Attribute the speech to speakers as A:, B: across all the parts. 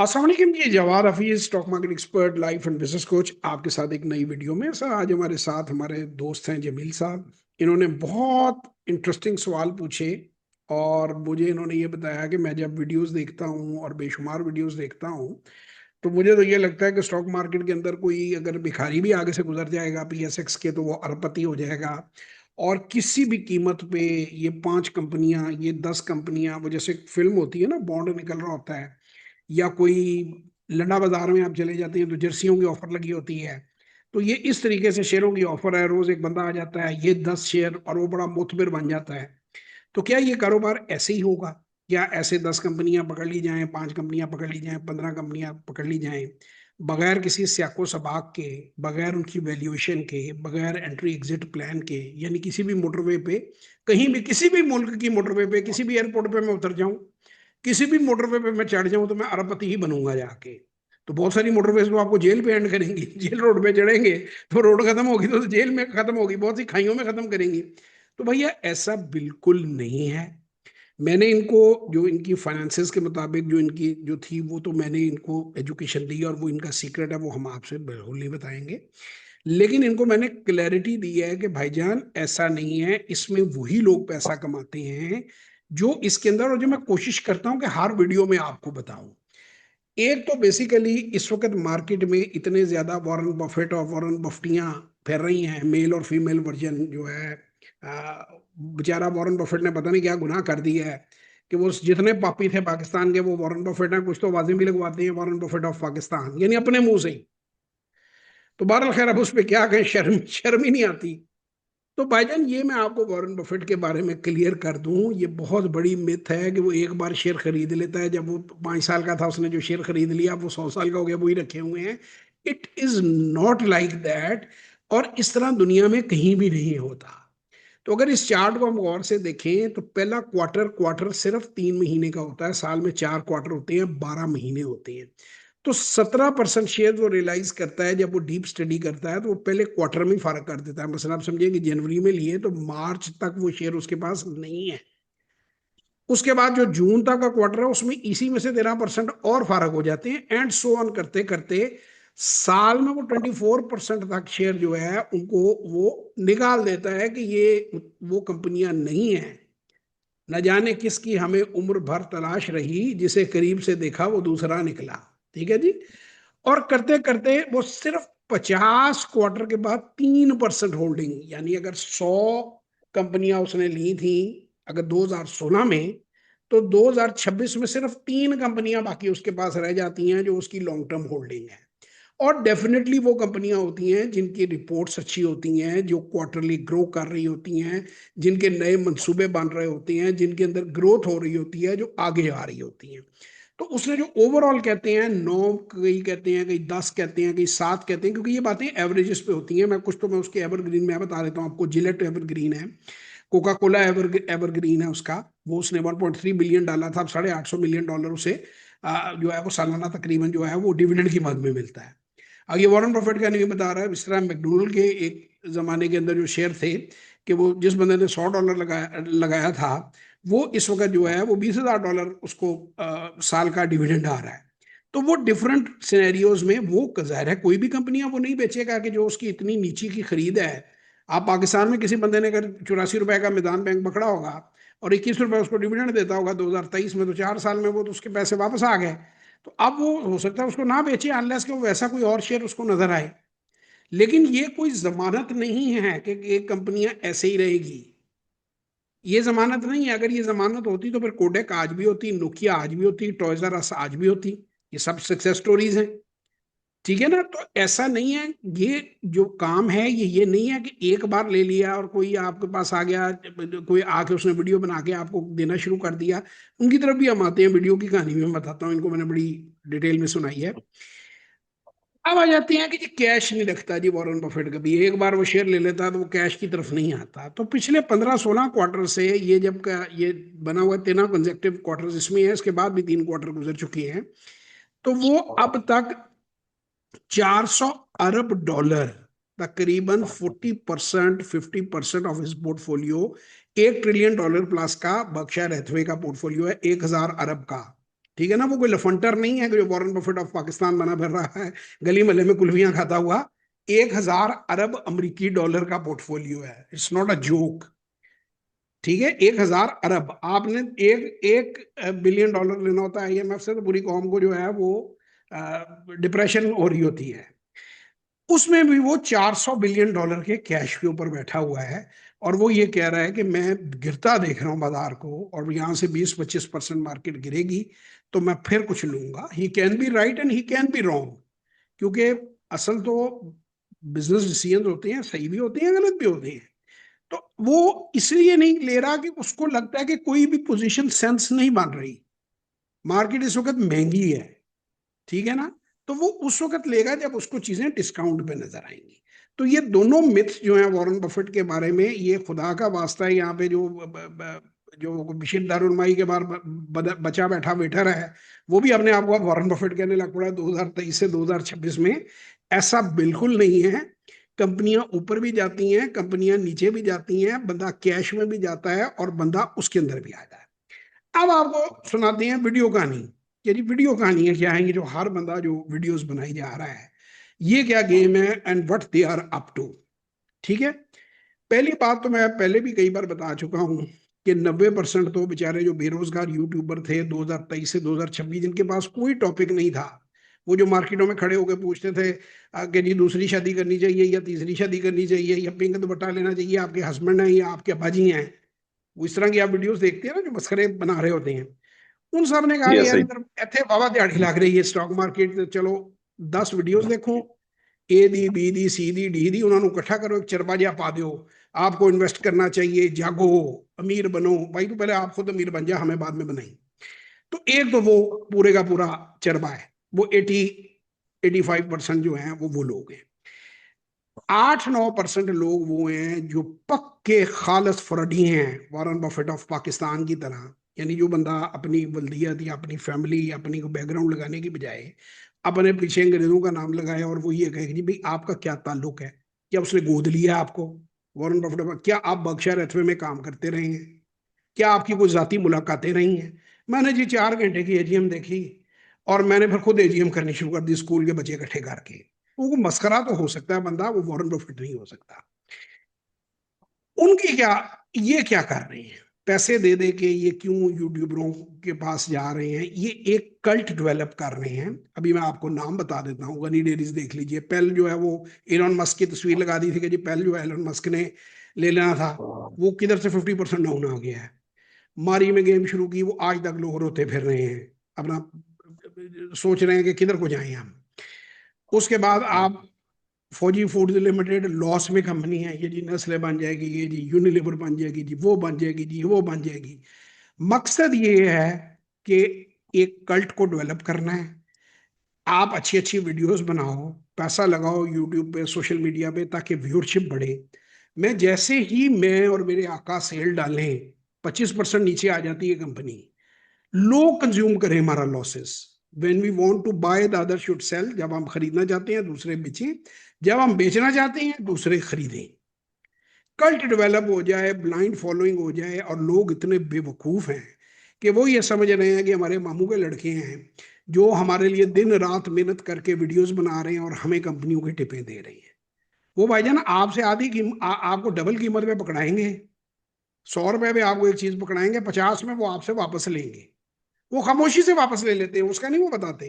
A: अस्सलाम वालेकुम जी। Jawad Hafeez, stock market expert, life and business coach, आपके साथ एक नई वीडियो में। सर, आज हमारे साथ हमारे दोस्त हैं जमील साहब। इन्होंने बहुत इंटरेस्टिंग सवाल पूछे और मुझे इन्होंने ये बताया कि मैं जब वीडियोस देखता हूँ और बेशुमार वीडियोस देखता हूँ तो मुझे तो ये लगता है कि स्टॉक मार्केट के अंदर कोई अगर भिखारी भी आगे से गुजर जाएगा पीएसएक्स के तो वो अरबपति हो जाएगा। और किसी भी कीमत पे ये 5 कंपनियां, ये 10 कंपनियां, वो जैसे फिल्म होती है ना, बॉन्ड निकल रहा होता है, या कोई लंडा बाजार में आप चले जाते हैं तो जर्सियों की ऑफर लगी होती है। तो ये इस तरीके से शेयरों की ऑफर है, रोज एक बंदा आ जाता है, ये 10 शेयर, और वो बड़ा मुतबिर बन जाता है। तो क्या ये कारोबार ऐसे ही होगा? क्या ऐसे 10 कंपनियां पकड़ ली जाएं, 5 कंपनियां पकड़ ली जाएं, 15 कंपनियां पकड़ ली जाएं, बगैर किसी स्याको सबाक के, बगैर उनकी वैल्यूएशन के, बगैर एंट्री एग्जिट प्लान के, यानी किसी भी मोटरवे पे, कहीं भी किसी भी मुल्क की मोटरवे पे, किसी भी एयरपोर्ट पे मैं उतर जाऊं, किसी भी मोटरवे पे मैं चढ़ जाऊं तो मैं अरबपति ही बनूंगा जाके। तो बहुत सारी मोटरवेज तो आपको जेल पे एंड करेंगी। जेल रोड पे चढ़ेंगे तो रोड खत्म होगी तो जेल में खत्म होगी, बहुत सी खाइयों में खत्म करेंगी। तो भैया ऐसा बिल्कुल नहीं है। मैंने इनको, जो इनकी फाइनेंसेस के मुताबिक जो इनकी जो थी, वो तो मैंने इनको एजुकेशन दी, और वो इनका सीक्रेट है, वो हम आपसे बिल्कुल नहीं बताएंगे। लेकिन इनको मैंने क्लैरिटी दी है कि भाईजान ऐसा नहीं है, इसमें वही लोग पैसा कमाते हैं जो इसके अंदर, और जो मैं कोशिश करता हूं कि हर वीडियो में आपको बताऊं। एक तो बेसिकली इस वक्त मार्केट में इतने ज्यादा वॉरेन बफेट और वॉरेन बफटियां फिर रही हैं, मेल और फीमेल वर्जन जो है। बेचारा वॉरेन बफेट ने पता नहीं क्या गुनाह कर दिया है कि वो जितने पापी थे पाकिस्तान के, वो वॉरेन बफेट हैं। कुछ तो आवाजें भी लगवाते हैं वॉरेन बफेट ऑफ पाकिस्तान, यानी अपने मुंह से ही। तो बहरहाल खैर, अब उस पर क्या कहें, शर्म शर्म ही नहीं आती। तो भाईजान, ये मैं आपको वॉरेन बफेट के बारे में क्लियर कर दूं, ये बहुत बड़ी मिथ है कि वो एक बार शेयर खरीद लेता है। जब वो 5 साल का था उसने जो शेयर खरीद लिया, अब वो 100 साल का हो गया, वही रखे हुए हैं। It is not like that. और इस तरह दुनिया में कहीं भी नहीं होता। तो अगर इस चार्ट को हम गौर से देखें तो पहला क्वार्टर क्वार्टर सिर्फ 3 महीने का होता है, साल में 4 क्वार्टर होते हैं, 12 महीने होते हैं। तो 17% शेयर वो रियलाइज करता है जब वो डीप स्टडी करता है, तो वो पहले क्वार्टर में ही फर्क कर देता है। मसला आप समझिए कि जनवरी में लिए तो मार्च तक वो शेयर उसके पास नहीं है। उसके बाद जो जून तक का क्वार्टर है उसमें इसी में से 13% और फर्क हो जाते हैं, एंड सो ऑन करते करते साल में वो 24% तक शेयर जो है उनको वो निकाल देता है कि ये वो कंपनियां नहीं है। न जाने किसकी हमें उम्र भर तलाश रही, जिसे करीब से देखा वो दूसरा निकला। ठीक है जी। और करते करते वो सिर्फ 50 क्वार्टर के बाद 3% होल्डिंग, यानी अगर 100 कंपनियां उसने ली थी अगर 2016 में, तो 2026 में सिर्फ 3 कंपनियां बाकी उसके पास रह जाती हैं जो उसकी लॉन्ग टर्म होल्डिंग है। और डेफिनेटली वो कंपनियां होती हैं जिनकी रिपोर्ट्स अच्छी होती हैं, जो क्वार्टरली ग्रो कर रही होती हैं, जिनके नए मंसूबे बन रहे होते हैं, जिनके अंदर ग्रोथ हो रही होती है, जो आगे आ रही होती हैं। तो उसने जो ओवरऑल कहते हैं 9, कई कहते हैं, कई 10 कहते हैं, कई 7 कहते हैं, क्योंकि ये बातें एवरेजेस पे होती हैं। मैं उसके एवरग्रीन में बता देता हूँ आपको। जिलेट एवरग्रीन है, कोका कोला एवरग्रीन है उसका। वो उसने 1.3 बिलियन डाला था, अब $850 मिलियन उसे जो है वो सालाना तकरीबन जो है वो डिविडेंड की मद में मिलता है। अब ये वॉरेन बफेट का नहीं बता रहा है, इस तरह मैकडोनल्ड के एक जमाने के अंदर जो शेयर थे, कि वो जिस बंदे ने $100 लगाया लगाया था, वो इस वक्त जो है वो $20,000 उसको साल का डिविडेंड आ रहा है। तो वो डिफरेंट सिनेरियोज में वो जाहिर है कोई भी कंपनियां वो नहीं बेचेगा कि जो उसकी इतनी नीची की खरीद है। आप पाकिस्तान में किसी बंदे ने अगर ₹84 का मैदान बैंक पकड़ा होगा और ₹21 उसको डिविडेंड देता होगा 2023 में, तो 4 साल में वो तो उसके पैसे वापस आ गए। तो अब वो हो सकता है उसको ना बेचे, अनलेस कि वो वैसा कोई और शेयर उसको नजर आए। लेकिन ये कोई जमानत नहीं है कि एक कंपनियां ऐसे ही रहेगी। ये जमानत नहीं है। अगर ये जमानत होती तो फिर कोडेक आज भी होती, नोकिया आज भी होती, टॉयज आर अस आज भी होती। ये सब सक्सेस स्टोरीज हैं। ठीक है ना? तो ऐसा नहीं है। ये जो काम है ये नहीं है कि एक बार ले लिया और कोई आपके पास आ गया, कोई आके उसने वीडियो बना के आपको देना शुरू कर दिया। उनकी तरफ भी हम आते हैं, वीडियो की कहानी भी मैं बताता हूँ, इनको मैंने बड़ी डिटेल में सुनाई है। अब आ जाते हैं कि जी कैश नहीं रखता जी वॉरेन बफेट। कभी एक बार वो शेयर ले लेता है तो वो कैश की तरफ नहीं आता। तो पिछले 15-16 क्वार्टर से ये जब का ये बना हुआ 3 कंसेक्टिव क्वार्टर इसमें है, इसके बाद भी 3 क्वार्टर गुजर चुके हैं, तो वो अब तक $400 अरब, तकरीबन 40% 50% of his portfolio, $1 trillion plus का बर्कशायर हैथवे का पोर्टफोलियो है, 1,000 अरब का। ठीक है ना, वो कोई लफंटर नहीं है कि जो वॉरेन बफेट ऑफ पाकिस्तान बना फिर रहा है गली मोहल्ले में कुल्फियां खाता हुआ। 1,000 अरब अमेरिकी डॉलर का पोर्टफोलियो है, इट्स नॉट अ जोक। ठीक है, 1,000 अरब। आपने एक एक बिलियन डॉलर लेना होता है आईएमएफ से तो पूरी कौम को जो है वो डिप्रेशन हो रही होती है। उसमें भी वो 400 बिलियन डॉलर के कैश के ऊपर बैठा हुआ है, और वो ये कह रहा है कि मैं गिरता देख रहा हूं बाजार को, और यहां से 20-25% मार्केट गिरेगी तो मैं फिर कुछ लूंगा। He can be right and he can be wrong, क्योंकि असल तो बिजनेस डिसीजन होते हैं, सही भी होते हैं गलत भी होते हैं। तो वो इसलिए नहीं ले रहा कि उसको लगता है कि कोई भी पोजीशन सेंस नहीं बन रही, मार्केट इस वक्त महंगी है, ठीक है ना। तो वो उस वक्त लेगा जब उसको चीजें डिस्काउंट पे नजर आएंगी। तो ये दोनों मिथ जो है वॉरेन बफेट के बारे में, ये खुदा का वास्ता है, यहाँ पे जो बिशिर दारुलमाई के बार बचा बैठा वेटर है, वो भी अपने आप को वॉरेन बफेट कहने लग पड़ा 2023 से 2026 में। ऐसा बिल्कुल नहीं है। कंपनियां ऊपर भी जाती हैं, कंपनियां नीचे भी जाती हैं, बंदा कैश में भी जाता है और बंदा उसके अंदर भी आता है। अब आपको सुनाते हैं वीडियो कहानी। ये जी वीडियो कहानी है क्या है, ये जो हर बंदा जो वीडियोस बनाई जा रहा है, ये क्या गेम है and what they are up to. ठीक है, पहली बात तो मैं पहले भी कई बार बता चुका हूं कि 90% तो बेचारे जो बेरोजगार यूट्यूबर थे 2023 से 2026, जिनके पास कोई टॉपिक नहीं था, वो जो मार्केटों में खड़े होकर पूछते थे कि जी दूसरी शादी करनी चाहिए या तीसरी शादी करनी चाहिए या पिंक दुपट्टा लेना चाहिए, आपके हस्बैंड हैं या आपके अब्बाजी हैं, वो इस तरह की आप वीडियोस देखते हैं ना जो मस्खरे बना रहे होते हैं। उन सब ने कहा कि
B: यस
A: यार
B: सही।
A: इधर इतने वावा दिहाड़ी लग रही है स्टॉक मार्केट ते, चलो 10 वीडियोस देखो, ए दी be the C the D दी, उन्होंने इकट्ठा करो, एक चरबा जिहा पा दो, आपको इन्वेस्ट करना चाहिए, जागो, अमीर बनो। भाई तो पहले आप खुद अमीर बन जा, हमें बाद में बनाई। तो एक तो वो पूरे का पूरा चरबा है, वो 85% जो है वो लोग हैं। 8-9% लोग वो हैं जो पक्के खालस फ्रॉडी हैं, वॉरेन बफेट ऑफ पाकिस्तान की तरह। यानी जो बंदा अपनी वल्दियत या अपनी फैमिली या अपनी बैकग्राउंड लगाने की बजाय अपने पीछे अंग्रेजों का नाम लगाए और वो ये कहे कि जी भाई आपका क्या ताल्लुक है, क्या उसने गोद लिया आपको, वॉरेन बफेट, क्या आप बर्कशायर हैथवे में काम करते रहे हैं, क्या आपकी कोई जाती मुलाकातें रही हैं। मैंने जी 4 घंटे की एजीएम देखी, और मैंने फिर खुद एजीएम करनी शुरू कर दी स्कूल के बच्चे इकट्ठे करके। वो मस्करा तो हो सकता है बंदा, वो वॉरेन बफेट नहीं हो सकता। उनकी क्या, ये क्या कर रहे हैं पैसे दे दे के, ये क्यों यूट्यूबरों के पास जा रहे हैं, ये एक कल्ट डेवलप कर रहे हैं। अभी मैं आपको नाम बता देता हूँ, गनी डेरीज देख लीजिए, पेल जो है वो एलोन मस्क की तस्वीर लगा दी थी कि जी पेल जो है एलोन मस्क ने ले लेना था, वो किधर से 50% डाउन आ गया है। मारी में गेम शुरू की, वो आज तक लोग रोते फिर रहे हैं, अपना सोच रहे हैं कि किधर को जाएं हम। उसके बाद आप फौजी फूड्स लिमिटेड लॉस में कंपनी है, ये जी नेस्ले बन जाएगी, ये जी यूनिलीवर बन जाएगी, जी वो बन जाएगी, जी वो बन जाएगी। मकसद ये है कि एक कल्ट को डेवलप करना है। आप अच्छी अच्छी वीडियोस बनाओ, पैसा लगाओ यूट्यूब पे, सोशल मीडिया पे, ताकि व्यूअरशिप बढ़े। मैं जैसे ही मैं और मेरे आका सेल डालें, 25% नीचे आ जाती है कंपनी। लोग कंज्यूम करें हमारा losses. When we want to buy the other should sell, जब हम खरीदना चाहते हैं दूसरे बेचें, जब हम बेचना चाहते हैं दूसरे खरीदें। कल्ट डेवलप हो जाए, ब्लाइंड फॉलोइंग हो जाए, और लोग इतने बेवकूफ हैं कि वो ये समझ रहे हैं कि हमारे मामू के लड़के हैं जो हमारे लिए दिन रात मेहनत करके वीडियोस बना रहे हैं और हमें कंपनियों की टिपें दे रही हैं। वो भाईजान आपसे आधी आपको डबल कीमत पे पकड़ाएंगे। 100 रुपए में आपको एक चीज पकड़ाएंगे, 50 में वो आपसे वापस लेंगे। वो खामोशी से वापस ले लेते हैं, उसका नहीं वो बताते।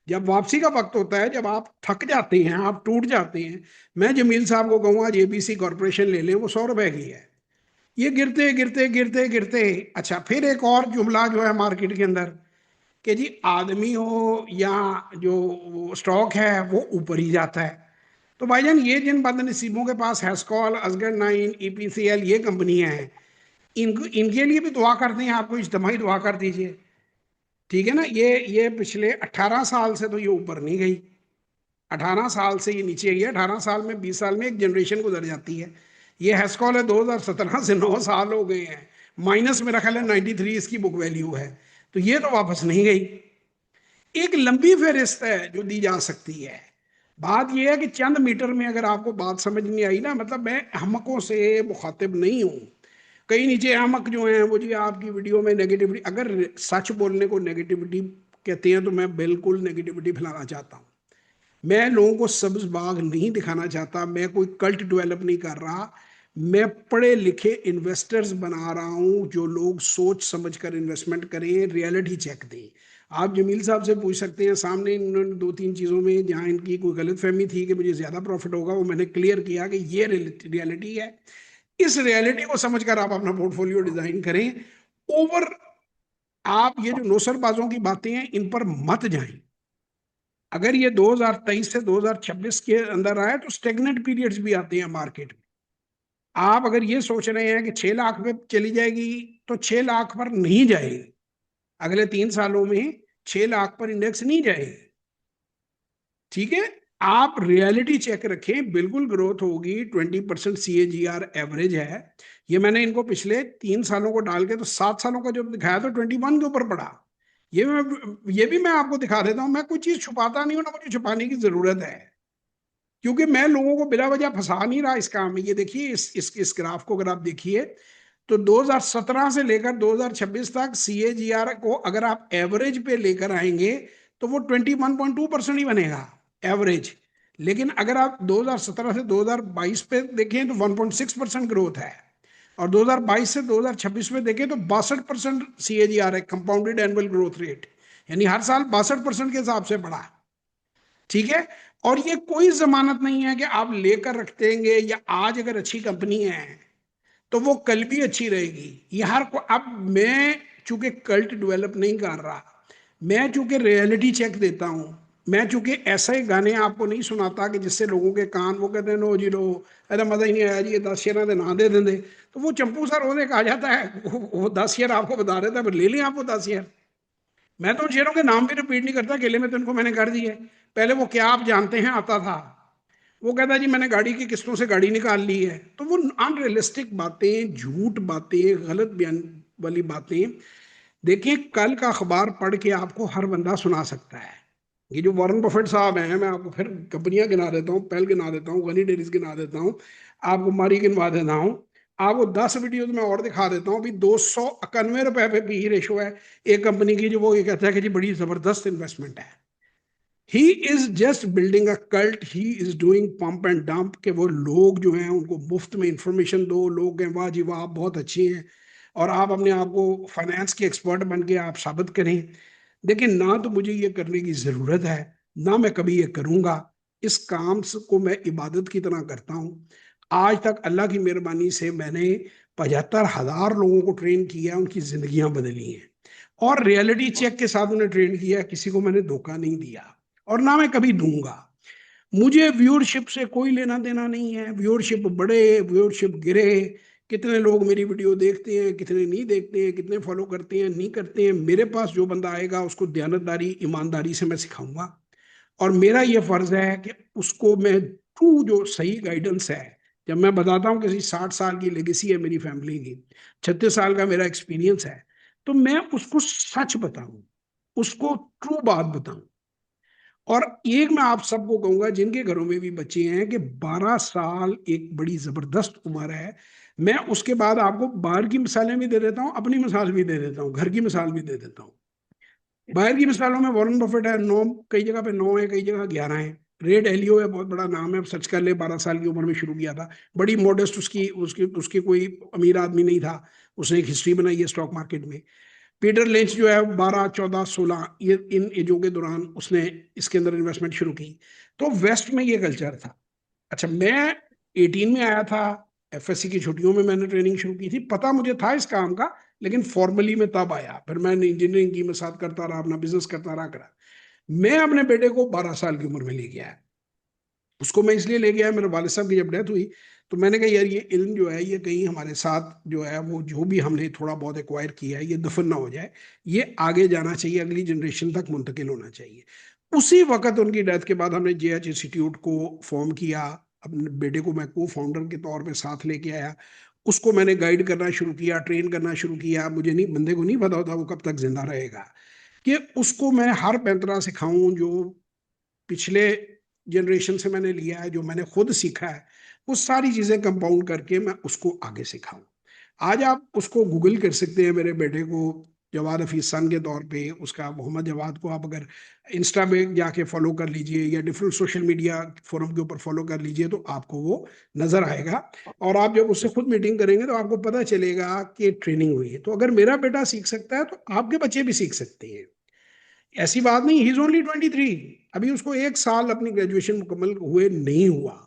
A: जब वापसी का वक्त होता है, जब आप थक जाते हैं, आप टूट जाते हैं, मैं जमील साहब को कहूंगा जेबीसी कॉरपोरेशन ले लें, वो 100 रुपए की है। ये गिरते गिरते गिरते गिरते, अच्छा फिर एक और जुमला जो है मार्केट के अंदर कि जी आदमी हो या जो स्टॉक है वो ऊपर ही जाता है। तो भाईजान ये जिन बदनसीबों के पास हैस्कॉल, असगर 9, ईपीसीएल, ये कंपनियां हैं, इनको इनके लिए भी दुआ करते हैं, आपको इज्तिमाही दुआ कर दीजिए। ठीक है ना, ये पिछले 18 साल से तो ये ऊपर नहीं गई, 18 साल से ये नीचे आई है। 18 साल में, 20 साल में एक जनरेशन गुजर जाती है। ये हैस्कॉल है 2017 से 9 साल हो गए हैं, माइनस मेरा ख्याल है 93 इसकी बुक वैल्यू है। तो ये तो वापस नहीं गई। एक लंबी फहरिस्त है जो दी जा सकती है। बात यह है कि चंद मीटर में अगर आपको बात समझ नहीं आई ना, मतलब मैं हमकों से मुखातिब नहीं हूं, कई नीचे अहमक जो हैं वो जी आपकी वीडियो में नेगेटिविटी, अगर सच बोलने को नेगेटिविटी कहते हैं तो मैं बिल्कुल नेगेटिविटी फैलाना चाहता हूँ। मैं लोगों को सब्ज बाग नहीं दिखाना चाहता, मैं कोई कल्ट डेवलप नहीं कर रहा। मैं पढ़े लिखे इन्वेस्टर्स बना रहा हूं जो लोग सोच समझ कर इन्वेस्टमेंट करें, रियलिटी चेक दें। आप जमील साहब से पूछ सकते हैं, सामने इन्होंने दो तीन चीज़ों में जहां इनकी कोई गलत फहमी थी कि मुझे ज़्यादा प्रॉफिट होगा, वो मैंने क्लियर किया कि ये रियलिटी है। इस रियलिटी को समझकर आप अपना पोर्टफोलियो डिजाइन करें। ओवर आप ये जो नौसरबाजों की बातें हैं इन पर मत जाएं। अगर ये 2023 से 2026 के अंदर आए तो स्टेगनेंट पीरियड्स भी आते हैं मार्केट में। आप अगर ये सोच रहे हैं कि 6 लाख पे चली जाएगी तो 6 लाख पर नहीं जाएगी। अगले 3 सालों में 6 लाख पर इंडेक्स नहीं जाएगी। ठीक है, आप रियलिटी चेक रखें, बिल्कुल ग्रोथ होगी। 20% CAGR एवरेज है। ये मैंने इनको पिछले 3 सालों को डाल के तो 7 सालों का जब दिखाया तो 21 के ऊपर पड़ा। ये भी मैं आपको दिखा देता हूं, मैं कोई चीज छुपाता नहीं हूं ना मुझे छुपाने की जरूरत है, क्योंकि मैं लोगों को बिला वजह फंसा नहीं रहा इस काम में। ये देखिए इस ग्राफ को अगर आप देखिए तो 2017 से लेकर 2026 तक CAGR को अगर आप एवरेज पे लेकर आएंगे तो वो 21.2% ही बनेगा एवरेज। लेकिन अगर आप 2017 से 2022 पे देखें तो 1.6% ग्रोथ है, और 2022 से 2026 में देखें तो 62% CAGR है, कंपाउंडेड एनुअल ग्रोथ रेट, यानी हर साल 62% के हिसाब से बढ़ा। ठीक है, और ये कोई जमानत नहीं है कि आप लेकर रख देंगे या आज अगर अच्छी कंपनी है तो वो कल भी अच्छी रहेगी। ये हर को, अब मैं चूंकि कल्ट डेवलप नहीं कर रहा, मैं चूंकि रियलिटी चेक देता हूं, मैं चूंकि ऐसे ही गाने आपको नहीं सुनाता कि जिससे लोगों के कान वो कहते हैं नो जी लो, अरे मजा ही नहीं आया जी, ये 10 शेयर दे ना दे देंगे। तो वो चंपू सर होने कहा जाता है, वो 10 शेयर आपको बता रहे थे, ले लें आप वो 10 शेयर। मैं तो उन शेयरों के नाम भी रिपीट नहीं करता, अकेले में तो इनको मैंने कर दिए। पहले वो क्या आप जानते हैं आता था, वो कहता जी मैंने गाड़ी की किस्तों से गाड़ी निकाल ली है। तो वो अनरियलिस्टिक बातें, झूठ बातें, गलत बयान वाली बातें। देखिए कल का अखबार पढ़ के आपको हर बंदा सुना सकता है। ये जो वॉरेन बफेट साहब हैं, मैं आपको फिर कंपनियां गिना देता हूँ, पेल गिना देता हूँ, गनी डेरीज गिना देता हूँ, आपको मारी गिनवा देता हूँ, आपको 10 वीडियो में और दिखा देता हूँ। अभी 291 रुपए पे पी रेशो है एक कंपनी की, जो वो ये कहता है कि जी बड़ी जबरदस्त इन्वेस्टमेंट है। He is just building a cult, he is doing pump and dump, के वो लोग जो हैं उनको मुफ्त में इंफॉर्मेशन दो, लोग हैं वाह जी वाह आप बहुत अच्छी हैं, और आप अपने आप को फाइनेंस के एक्सपर्ट बन के आप साबित करें। देखिए ना तो मुझे ये करने की जरूरत है, ना मैं कभी ये करूंगा। इस काम को मैं इबादत की तरह करता हूँ। आज तक अल्लाह की मेहरबानी से मैंने 75,000 लोगों को ट्रेन किया, उनकी जिंदगियां बदली हैं, और रियलिटी चेक के साथ उन्हें ट्रेन किया, किसी को मैंने धोखा नहीं दिया और ना मैं कभी दूंगा। मुझे व्यूअरशिप से कोई लेना देना नहीं है, व्यूअरशिप बढ़े व्यूअरशिप गिरे, कितने लोग मेरी वीडियो देखते हैं कितने नहीं देखते हैं, कितने फॉलो करते हैं नहीं करते हैं, मेरे पास जो बंदा आएगा उसको दयानतदारी ईमानदारी से मैं सिखाऊंगा। और मेरा ये फर्ज है कि उसको मैं ट्रू जो सही गाइडेंस है, जब मैं बताता हूँ किसी 60 साल की लेगेसी है मेरी फैमिली की, 36 साल का मेरा एक्सपीरियंस है, तो मैं उसको सच बताऊं, उसको ट्रू बात बताऊं। और एक मैं आप सबको कहूंगा जिनके घरों में भी बच्चे हैं कि 12 साल एक बड़ी जबरदस्त उम्र है। मैं उसके बाद आपको बाहर की मिसालें भी दे देता हूँ, अपनी मिसाल भी दे देता हूँ, घर की मिसाल भी दे देता हूँ। बाहर की मिसालों में वॉरेन बफेट है, 9, कई जगह पे 9 है, कई जगह 11 है। रेड एलियो है, बहुत बड़ा नाम है, सर्च कर ले, 12 साल की उम्र में शुरू किया था, बड़ी मॉडेस्ट, उसकी उसकी उसकी कोई अमीर आदमी नहीं था, उसने एक हिस्ट्री बनाई है स्टॉक मार्केट में। पीटर लिंच जो है 12, 14, 16 ये इन एजों के दौरान उसने इसके अंदर इन्वेस्टमेंट शुरू की। तो वेस्ट में ये कल्चर था। अच्छा, मैं 18 में आया था, FSC की छुट्टियों में मैंने ट्रेनिंग शुरू की थी, पता मुझे था इस काम का, लेकिन फॉर्मली में तब आया, फिर मैंने इंजीनियरिंग की, मैं साथ करता रहा, अपना बिजनेस करता रहा करा। मैं अपने बेटे को 12 साल की उम्र में ले गया। उसको मैं इसलिए ले गया, मेरे वालिद साहब की जब डेथ हुई तो मैंने कहा यार ये इल्म जो है ये कहीं हमारे साथ जो है वो जो भी हमने थोड़ा बहुत एक्वायर किया है ये दफन ना हो जाए, ये आगे जाना चाहिए, अगली जनरेशन तक मुंतकिल होना चाहिए। उसी वक्त उनकी डेथ के बाद हमने JH इंस्टीट्यूट को फॉर्म किया, अपने बेटे को मैं को फाउंडर के तौर पे साथ लेके आया, उसको मैंने गाइड करना शुरू किया, ट्रेन करना शुरू किया। मुझे नहीं, बंदे को नहीं पता होता वो कब तक जिंदा रहेगा, कि उसको मैं हर पैंतरा सिखाऊं जो पिछले जनरेशन से मैंने लिया है, जो मैंने खुद सीखा है, वो सारी चीजें कंपाउंड करके मैं उसको आगे सिखाऊं। आज आप उसको गूगल कर सकते हैं, मेरे बेटे को जवाद हफीज सन के तौर पे, उसका मोहम्मद जवाद को आप अगर इंस्टा पे जाके फॉलो कर लीजिए या डिफरेंट सोशल मीडिया फोरम के ऊपर फॉलो कर लीजिए तो आपको वो नजर आएगा। और आप जब उससे खुद मीटिंग करेंगे तो आपको पता चलेगा कि ट्रेनिंग हुई है। तो अगर मेरा बेटा सीख सकता है तो आपके बच्चे भी सीख सकते हैं। ऐसी बात नहीं, ही इज ओनली 23, अभी उसको 1 साल अपनी ग्रेजुएशन मुकम्मल हुए नहीं हुआ,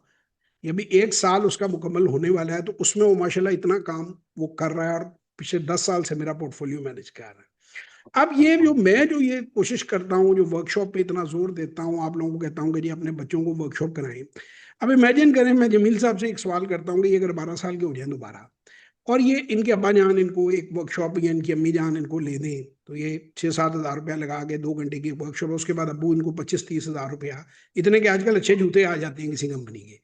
A: ये भी 1 साल उसका मुकम्मल होने वाला है, तो उसमें वो माशाल्लाह इतना काम वो कर रहा है और पिछले 10 साल से मेरा पोर्टफोलियो मैनेज कर रहा है। अब ये जो ये कोशिश करता हूँ, जो वर्कशॉप पे इतना जोर देता हूँ, आप लोगों को कहता हूँ कि जी अपने बच्चों को वर्कशॉप कराएं। अब इमेजिन करें, मैं जमील साहब से एक सवाल करता हूँ कि ये अगर 12 साल के हो जाए दोबारा, और ये इनके अब्बा जान इनको एक वर्कशॉप या इनकी अम्मी जान इनको ले दें, तो ये 6-7 हज़ार रुपया लगा के 2 घंटे की वर्कशॉप है, उसके बाद अब्बू इनको 25-30 हज़ार रुपया, इतने के आजकल अच्छे जूते आ जाते हैं किसी कंपनी के,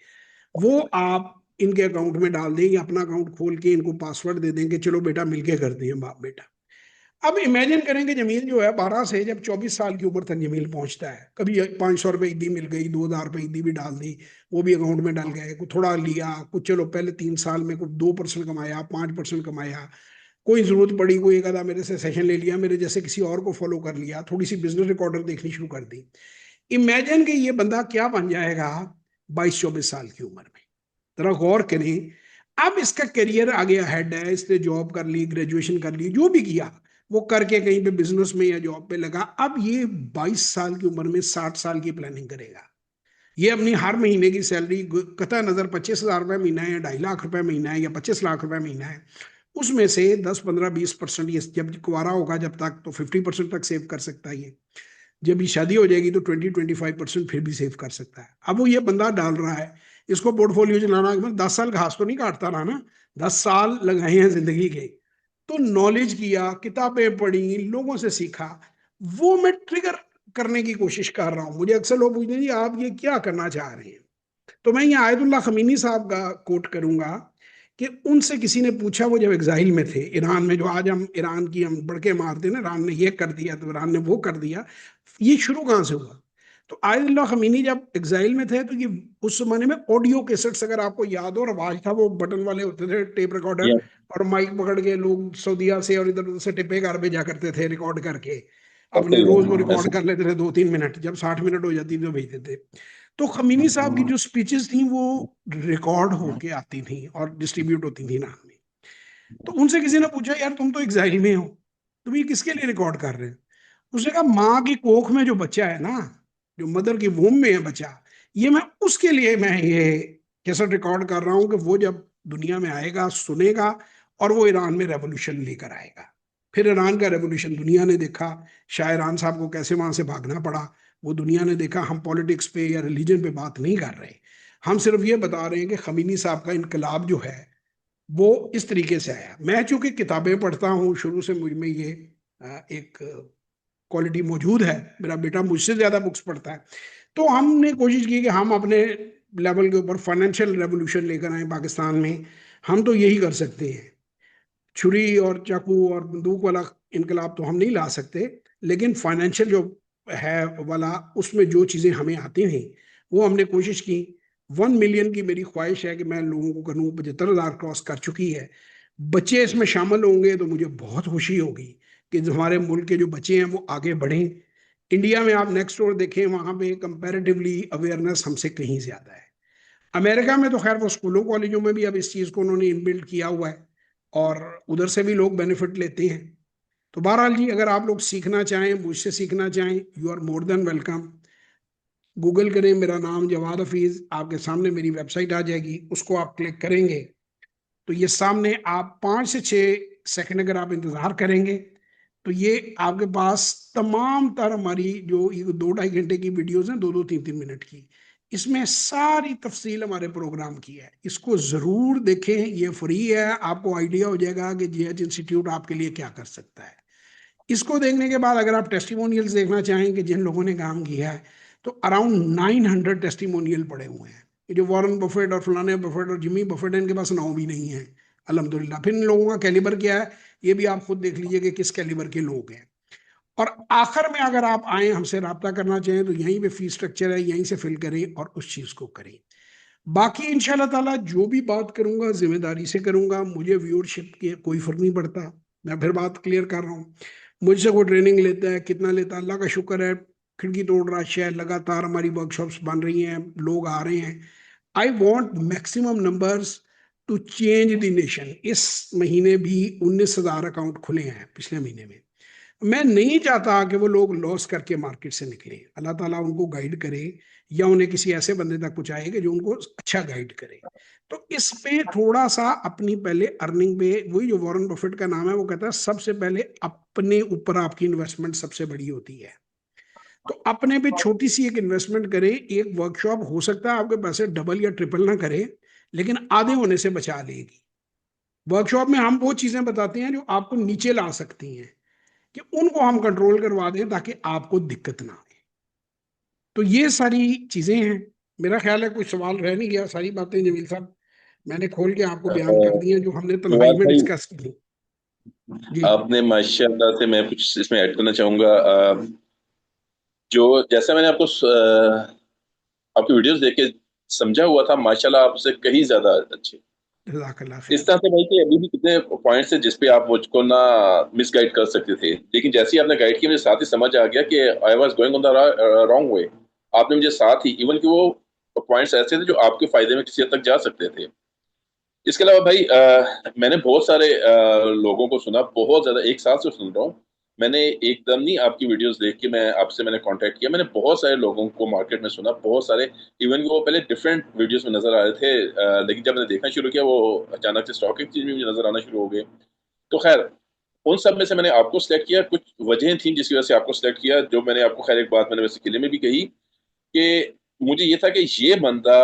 A: वो आप इनके अकाउंट में डाल दें या अपना अकाउंट खोल के इनको पासवर्ड दे दें कि चलो बेटा मिलके करते हैं बाप बेटा। अब इमेजिन करेंगे जमील जो है 12 से जब 24 साल की उम्र तक जमील पहुंचता है, कभी 500 रुपये ईदी मिल गई, 2,000 रुपये ईदी भी डाल दी, वो भी अकाउंट में डाल गए, कुछ थोड़ा लिया, कुछ चलो पहले 3 साल में कुछ 2% कमाया, 5% कमाया, कोई जरूरत पड़ी कोई एक आधा मेरे से सेशन ले लिया, मेरे जैसे किसी और को फॉलो कर लिया, थोड़ी सी बिजनेस रिकॉर्डर देखनी शुरू कर दी। इमेजिन कि ये बंदा क्या बन जाएगा 22-24 साल की उम्र में। जरा गौर करें। अब इसका करियर आगे अहेड है, इसने जॉब कर ली, ग्रेजुएशन कर ली, जो भी किया वो करके कहीं पे बिजनेस में या जॉब पे लगा। अब ये 22 साल की उम्र में 60 साल की प्लानिंग करेगा। ये अपनी हर महीने की सैलरी कतई नजर 25,000 रुपये महीना है या 2.5 लाख रुपए महीना है या 25 लाख रुपए महीना है, उसमें से 10-15-20% ये जब कुआरा होगा जब तक तो 50% तक सेव कर सकता है ये, जब ये शादी हो जाएगी तो 20-25% फिर भी सेव कर सकता है। अब वो ये बंदा डाल रहा है, इसको पोर्टफोलियो चलाना, मैं 10 साल घास तो नहीं काटता रहा ना, 10 साल लगाए हैं जिंदगी के, तो नॉलेज किया, किताबें पढ़ी, लोगों से सीखा, वो मैं ट्रिगर करने की कोशिश कर रहा हूँ। मुझे अक्सर लोग पूछते हैं जी आप ये क्या करना चाह रहे हैं, तो मैं ये आयतुल्लाह खमीनी साहब का कोट करूंगा कि उनसे किसी ने पूछा, वो जब एग्जाइल में थे ईरान में, जो आज हम ईरान की हम बड़के मारते हैं ना, ईरान ने ये कर दिया तो ईरान ने वो कर दिया, ये शुरू कहाँ से हुआ। तो आयतुल्लाह खमीनी जब एग्जाइल में थे तो ये उस जमाने में ऑडियो कैसेट्स, अगर आपको याद हो, रवाज था, वो बटन वाले होते थे टेप रिकॉर्डर,
B: Yes.
A: और माइक पकड़ के लोग सऊदीया से और इधर उधर से टिप्पे घर भेजा करते थे रिकॉर्ड करके, अपने
B: Okay,
A: रोज वो
B: yes.
A: रिकॉर्ड कर लेते थे 2-3 मिनट, जब 60 मिनट हो जाती थी तो भेजते थे। तो खमीनी साहब की जो स्पीचेस थी वो रिकॉर्ड होके आती थी और डिस्ट्रीब्यूट होती थी ईरान में। तो उनसे किसी ने पूछा यार तुम तो एग्जाइल में हो, तुम ये किसके लिए रिकॉर्ड कर रहे हो। उसने कहा माँ की कोख में जो बच्चा है ना, जो मदर की वोम में है बच्चा, ये मैं उसके लिए मैं ये कैसेट रिकॉर्ड कर रहा हूँ कि वो जब दुनिया में आएगा सुनेगा और वो ईरान में रेवोल्यूशन लेकर आएगा। फिर ईरान का रेवोल्यूशन दुनिया ने देखा, शाह ईरान साहब को कैसे वहां से भागना पड़ा, वो दुनिया ने देखा। हम पॉलिटिक्स पे या रिलीजन पे बात नहीं कर रहे, हम सिर्फ ये बता रहे हैं कि खमीनी साहब का इनकलाब जो है वो इस तरीके से आया। मैं चूंकि किताबें पढ़ता हूँ शुरू से, मुझ में ये एक क्वालिटी मौजूद है, मेरा बेटा मुझसे ज्यादा बुक्स पढ़ता है, तो हमने कोशिश की कि हम अपने लेवल के ऊपर फाइनेंशियल रेवोल्यूशन लेकर आए पाकिस्तान में। हम तो यही कर सकते हैं, छुरी और चाकू और बंदूक वाला इनकलाब तो हम नहीं ला सकते, लेकिन फाइनेंशियल जो है वाला, उसमें जो चीज़ें हमें आती हैं वो हमने कोशिश की। 1 मिलियन की मेरी ख्वाहिश है कि मैं लोगों को करूँ, 75,000 क्रॉस कर चुकी है। बच्चे इसमें शामिल होंगे तो मुझे बहुत खुशी होगी कि जो हमारे मुल्क के जो बच्चे हैं वो आगे बढ़ें। इंडिया में आप नेक्स्ट डोर देखें, वहाँ पे कंपैरेटिवली अवेयरनेस हमसे कहीं ज़्यादा है। अमेरिका में तो खैर वो स्कूलों कॉलेजों में भी अब इस चीज़ को उन्होंने इनबिल्ट किया हुआ है और उधर से भी लोग बेनिफिट लेते हैं। तो बहरहाल जी, अगर आप लोग सीखना चाहें, मुझसे सीखना चाहें, you are more than welcome. Google करें, मेरा नाम जवाद हफीज, आपके सामने मेरी वेबसाइट आ जाएगी, उसको आप क्लिक करेंगे तो ये सामने, आप 5 से 6 सेकंड अगर आप इंतजार करेंगे तो ये आपके पास तमाम तर हमारी जो ये 2-2.5 घंटे की वीडियोस हैं, 2-2 3-3 मिनट की, इसमें सारी तफसील हमारे प्रोग्राम की है। इसको जरूर देखें, ये फ्री है, आपको आइडिया हो जाएगा कि जीएच इंस्टीट्यूट आपके लिए क्या कर सकता है। इसको देखने के बाद अगर आप टेस्टिमोनियल्स देखना चाहें कि जिन लोगों ने काम किया है, तो अराउंड 900 टेस्टिमोनियल पड़े हुए हैं। ये जो वॉरेन बफेट और फलाने बफेट और जिमी बफेट है, इनके पास नाव भी नहीं है अल्हम्दुलिल्लाह। फिर इन लोगों का कैलिबर क्या है, ये भी आप खुद देख लीजिए कि किस कैलिबर के लोग हैं। और आखिर में अगर आप आए हमसे रब्ता करना चाहें तो यहीं पे फीस स्ट्रक्चर है, यहीं से फिल करें और उस चीज़ को करें। बाकी इंशाल्लाह ताला जो भी बात करूंगा जिम्मेदारी से करूंगा, मुझे व्यूअरशिप की कोई फर्क नहीं पड़ता। मैं फिर बात क्लियर कर रहा हूँ, मुझसे कोई ट्रेनिंग लेता है कितना लेता है, अल्लाह का शुक्र है, खिड़की तोड़ रहा है, लगातार हमारी वर्कशॉप्स बन रही हैं, लोग आ रहे हैं। I want maximum numbers to change the nation. इस महीने भी 19,000 अकाउंट खुले हैं पिछले महीने में। मैं नहीं चाहता कि वो लोग लॉस करके मार्केट से निकले। अल्लाह ताला उनको गाइड करे, या उन्हें किसी ऐसे बंदे तक पहुंचाए कि जो उनको अच्छा गाइड करे। तो इस पे थोड़ा सा अपनी पहले अर्निंग पे, वही जो वॉरेन बफेट का नाम है, वो कहता है सबसे पहले अपने ऊपर आपकी इन्वेस्टमेंट सबसे बड़ी होती है। तो अपने पे छोटी सी एक इन्वेस्टमेंट करें। एक वर्कशॉप हो सकता है आपके पैसे डबल या ट्रिपल ना करे, लेकिन आधे होने से बचा लेगी। वर्कशॉप में हम वो चीजें बताते हैं जो आपको नीचे ला सकती हैं, कि उनको हम कंट्रोल करवा दें ताकि आपको दिक्कत ना आए। तो ये सारी चीजें हैं। मेरा ख्याल है कोई सवाल रह नहीं गया, सारी बातें जमील साहब मैंने खोल के आपको बयान कर दी हैं जो हमने तन्हाई
B: जवाब
A: में
B: भाई,
A: डिस्कस की थी। जी।
B: आपने माशाल्लाह से, मैं कुछ इसमें ऐड करना चाहूंगा। जो जैसा मैंने आपको आपकी वीडियोस देख के समझा हुआ था, माशाल्लाह आपसे कहीं ज्यादा अच्छे।
A: जज़ाकल्लाह
B: इस
A: खैर।
B: तरह से भाई कि अभी भी कितने पॉइंट्स हैं जिस पे आप मुझको ना मिसगाइड कर सकते थे, लेकिन जैसे ही आपने गाइड किया मुझे साथ ही समझ आ गया कि I was going on the wrong way. आपने मुझे साथ ही, इवन कि वो पॉइंट्स ऐसे थे जो आपके फायदे में किसी हद तक जा सकते थे। इसके अलावा भाई मैंने बहुत सारे लोगों को सुना, बहुत ज्यादा, एक साल से सुन रहा हूँ। मैंने एकदम नहीं आपकी वीडियोस देख के मैंने कांटेक्ट किया। मैंने बहुत सारे लोगों को मार्केट में सुना, बहुत सारे, इवन कि वो पहले डिफरेंट वीडियोस में नजर आ रहे थे, लेकिन जब मैंने देखना शुरू किया वो अचानक से स्टॉक एक्सचेंज में मुझे नजर आना शुरू हो गए। तो खैर, उन सब में से मैंने आपको सिलेक्ट किया। कुछ वजह थी जिसकी वजह से आपको सिलेक्ट किया, जो मैंने आपको, खैर एक बात मैंने वैसे किले में भी कही कि मुझे ये था कि ये बंदा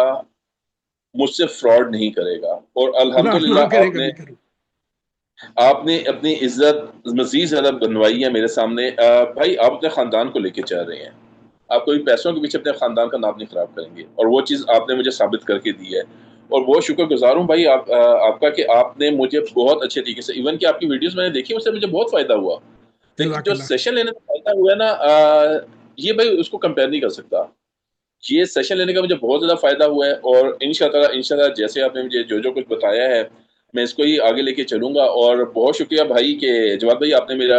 B: मुझसे फ्रॉड नहीं करेगा। और
A: अल्लाह ना
B: अल्हम्दुलिल्लाह
A: करे
B: आपने
A: कभी करूँ।
B: आपने अपनी इज्जत मजीद ज्यादा बनवाई है मेरे सामने। भाई आप अपने खानदान को लेके चल रहे हैं, आप कोई पैसों के पीछे अपने खानदान का नाम नहीं खराब करेंगे, और वो चीज आपने मुझे साबित करके दी है। और बहुत शुक्रगुजार हूँ भाई आपका, कि आपने मुझे बहुत अच्छे तरीके से, इवन कि आपकी वीडियोस मैंने देखी, उससे मुझे बहुत फायदा हुआ। लेकिन जो
A: जज़ाकल्लाह खैर।
B: सेशन लेने का फायदा हुआ है ना, ये भाई उसको कंपेयर नहीं कर सकता। ये सेशन लेने का मुझे बहुत ज्यादा फायदा हुआ है, और इंशाल्लाह जैसे आपने मुझे जो जो कुछ बताया है, मैं इसको ही आगे लेके चलूंगा। और बहुत शुक्रिया भाई के जवाब भाई, आपने मेरा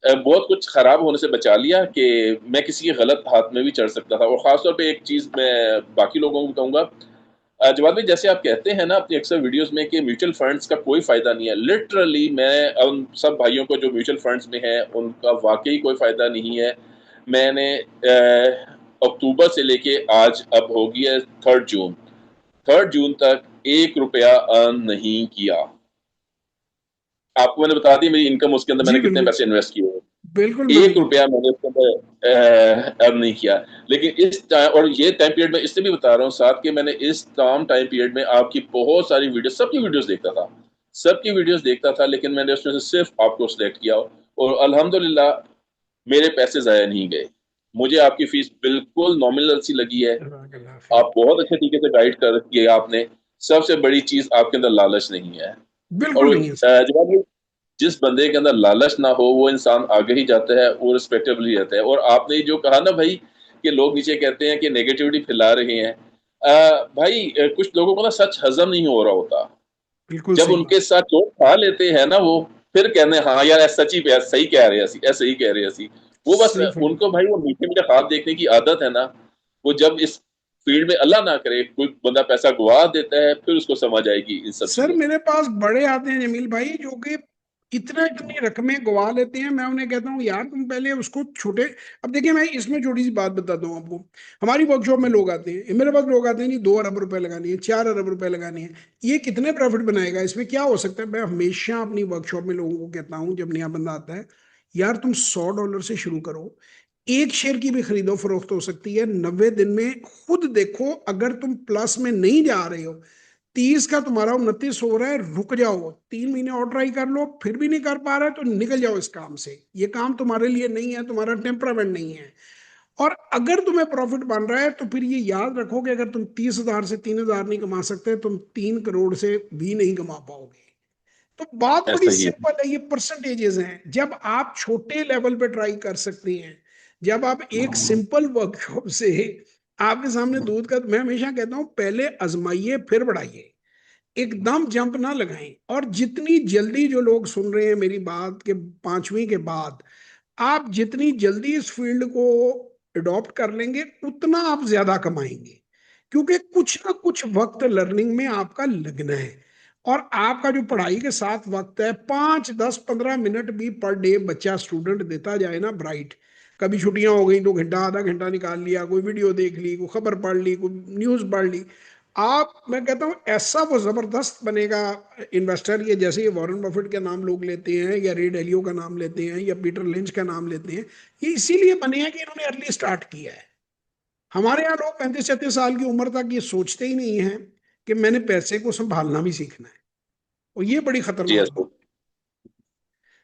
B: बहुत कुछ खराब होने से बचा लिया, कि मैं किसी के गलत हाथ में भी चढ़ सकता था। और खासतौर पे एक चीज मैं बाकी लोगों को भी कहूंगा, जवाब भाई, जैसे आप कहते हैं ना अपनी अक्सर वीडियोस में कि म्यूचुअल फंड्स का कोई फायदा नहीं है, लिटरली मैं उन सब भाइयों को जो म्यूचुअल फंड्स में हैं उनका वाकई कोई फायदा नहीं है। मैंने अक्टूबर से लेके आज, अब हो गया है 3 जून, 3 जून तक 1 रुपया अर्न नहीं किया। आपको मैंने बता दी मेरी इनकम, उसके अंदर
A: जी
B: मैंने कितने
A: बिल्कुल।
B: पैसे इन्वेस्ट किए हैं।
A: बिल्कुल
B: एक
A: बिल्कुल।
B: रुपया मैंने उसके अंदर अर्न नहीं किया। लेकिन इस टाइम, और ये टाइम पीरियड में इससे भी बता रहा हूँ साथ, कि मैंने इस तमाम टाइम पीरियड में आपकी बहुत सारी वीडियो, सबकी वीडियोस देखता था, सबकी वीडियोस देखता था, लेकिन मैंने उसमें से सिर्फ आपको सिलेक्ट किया। और अल्हम्दुलिल्लाह मेरे पैसे जाया नहीं गए। मुझे आपकी फीस बिल्कुल नॉमिनल सी लगी है।
A: जज़ाकल्लाह खैर।
B: आप बहुत अच्छे तरीके से गाइड कर किया आपने। सबसे बड़ी चीज, आपके अंदर लालच नहीं है। और
A: बिल्कुल नहीं है सर।
B: जवाब, जिस बंदे के अंदर लालच ना हो वो इंसान आगे ही जाता है, वो रिस्पेक्टेबली रहता है। और आपने जो कहा ना भाई, कि लोग नीचे कहते हैं कि नेगेटिविटी फैला रहे हैं, भाई कुछ लोगों को ना सच हजम नहीं हो रहा होता।
A: बिल्कुल
B: जब
A: सही
B: उनके
A: बात।
B: साथ चोट खा लेते हैं ना वो, फिर कहते हैं हाँ यार सच ही पे सही कह रहे हैं, ऐसे ही कह रहे हैं ऐसी। वो बस
A: सही फरमा।
B: उनको भाई वो मीठे मीठे ख्वाब देखने की आदत है ना। वो जब इस फील्ड में, अल्लाह ना करे, कोई बंदा पैसा गवा देता है, फिर उसको समझ आएगी इन सब
A: सर
B: चीजों की।
A: मेरे पास बड़े आते हैं जमील भाई, जो कि इतना इतनी रकमें गवा लेते हैं। मैं उन्हें कहता हूँ यार तुम पहले उसको छोटे। अब देखिए मैं इसमें छोटी सी बात बताता हूँ आपको। हमारी वर्कशॉप में लोग आते हैं, मेरे पास लोग आते हैं नहीं, 2 अरब रुपए लगानी है, 4 अरब रुपए लगानी है। ये कितने प्रॉफिट बनाएगा, इसमें क्या हो सकता है। मैं हमेशा अपनी वर्कशॉप में लोगों को कहता हूँ जब नया बंदा आता है, यार तुम $100 से शुरू करो। एक शेयर की भी खरीदो फरोख्त हो सकती है 90 दिन में। खुद देखो, अगर तुम प्लस में नहीं जा रहे हो, 30 का तुम्हारा 29 हो रहा है, रुक जाओ, 3 महीने और ट्राई कर लो, फिर भी नहीं कर पा रहा है तो निकल जाओ इस काम से। ये काम तुम्हारे लिए नहीं है, तुम्हारा टेम्परामेंट नहीं है। और अगर तुम्हें प्रॉफिट बन रहा है तो फिर ये याद रखो कि अगर तुम 30,000 से 3,000 नहीं कमा सकते, तुम 3 करोड़ से भी नहीं कमा पाओगे। तो बात बड़ी
B: ऐसा ही है।
A: सिंपल है, ये परसेंटेजेस हैं। जब आप छोटे लेवल पे ट्राई कर सकते हैं, जब आप एक सिंपल वर्कशॉप से आपके सामने दूध का, मैं हमेशा कहता हूं पहले आजमाइए फिर बढ़ाइए, एकदम जंप ना लगाएं। और जितनी जल्दी, जो लोग सुन रहे हैं मेरी बात के 5वीं के बाद, आप जितनी जल्दी इस फील्ड को अडॉप्ट कर लेंगे उतना आप ज्यादा कमाएंगे, क्योंकि कुछ ना कुछ वक्त लर्निंग में आपका लगना है। और आपका जो पढ़ाई के साथ वक्त है, 5 10 15 मिनट भी पर डे बच्चा स्टूडेंट देता जाए ना ब्राइट, कभी छुट्टियां हो गई तो घंटा आधा घंटा निकाल लिया, कोई वीडियो देख ली, कोई खबर पढ़ ली, कोई न्यूज पढ़ ली, आप, मैं कहता हूं ऐसा वो जबरदस्त बनेगा इन्वेस्टर। ये जैसे ये वॉरेन बफेट का नाम लोग लेते हैं, या रे डेलियो का नाम लेते हैं, या पीटर लिंच का नाम लेते हैं, ये इसीलिए बने हैं कि इन्होंने अर्ली स्टार्ट किया है। हमारे यहाँ लोग 35 36 साल की उम्र तक ये सोचते ही नहीं है कि मैंने पैसे को संभालना भी सीखना है, और ये बड़ी
B: जी
A: खतरनाक
B: यस।
A: बात।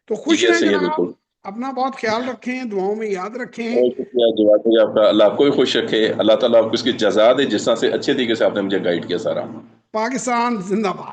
A: तो
B: जी
A: खुश
B: यस,
A: रहें
B: सही है
A: जनाब,
B: बिल्कुल।
A: अपना बहुत ख्याल रखें, दुआओं में याद रखें।
B: बहुत शुक्रिया जवाब है आपका। अल्लाह आपको भी खुश रखे, अल्लाह ताला आपको इसकी जज़ा दे जिस तरह से अच्छे तरीके से आपने मुझे गाइड किया सारा।
A: पाकिस्तान जिंदाबाद।